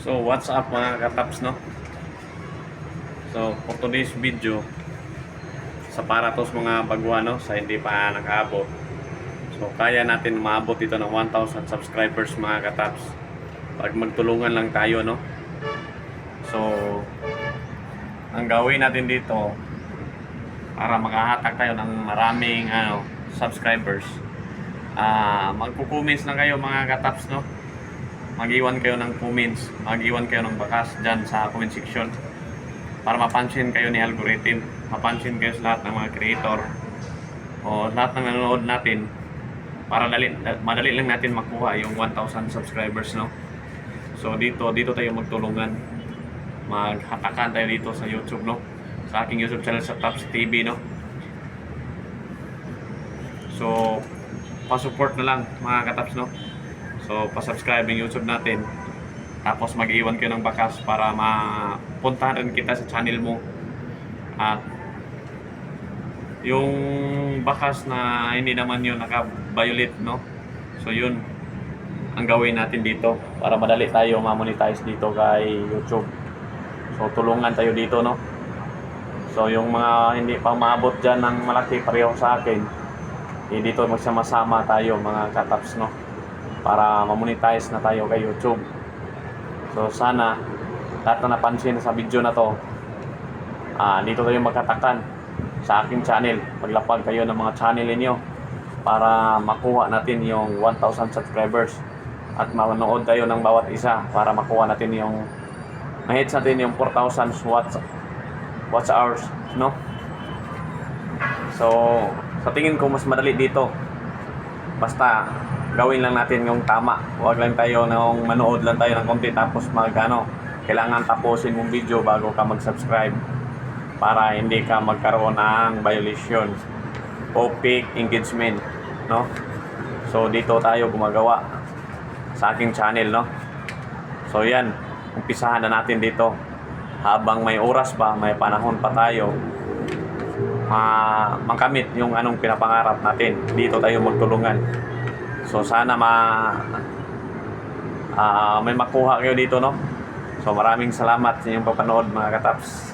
So what's up mga kataps, no? So for today's video, sa para to sa mga baguhan, no, sa hindi pa nakaabot. So kaya natin maabot ito ng 1,000 subscribers mga kataps. Pag magtulungan lang tayo, no? So ang gawin natin dito para makahatak tayo ng maraming subscribers, magko-comments lang kayo mga kataps, no? Mag-iwan kayo ng comments, mag-iwan kayo ng bakas dyan sa comment section para mapansin kayo ni algorithm, mapansin kayo sa lahat ng mga creator o lahat ng nanonood natin para madali lang natin makuha yung 1,000 subscribers, no? So dito tayo magtulungan, maghatakan tayo dito sa YouTube, no? Sa aking YouTube channel sa Taps TV, no? So pa-support na lang mga kataps, no? So, pa-subscribe yung YouTube natin. Tapos mag-iwan kayo ng bakas para mapuntahan rin kita sa channel mo. At yung bakas na hindi naman yun naka-violate, no? So, yun ang gawin natin dito para madali tayo ma-monetize dito kay YouTube. So, tulungan tayo dito, no? So, yung mga hindi pa maabot dyan ng malaki pareho sa akin, dito magsama-sama tayo mga kataps, no? Para ma-monetize na tayo kay YouTube. So sana lahat na napansin sa video na to, dito tayo magkatakan sa aking channel. Paglapag kayo ng mga channel niyo para makuha natin yung 1,000 subscribers at manood tayo ng bawat isa para makuha natin yung ma-hits natin yung 4,000 watch hours, no? So sa tingin ko mas madali dito, basta gawin lang natin yung tama. Huwag lang tayo nung manood lang tayo ng konti tapos kailangan tapusin mong video bago ka mag-subscribe para hindi ka magkaroon ng violation o fake engagement, no? So dito tayo gumagawa sa aking channel, no? So yan, umpisahan na natin dito habang may oras pa, may panahon pa tayo makamit yung anong pinapangarap natin. Dito tayo magtulungan. So sana may makuha kayo dito, no? So maraming salamat sa inyong papanood mga kataps.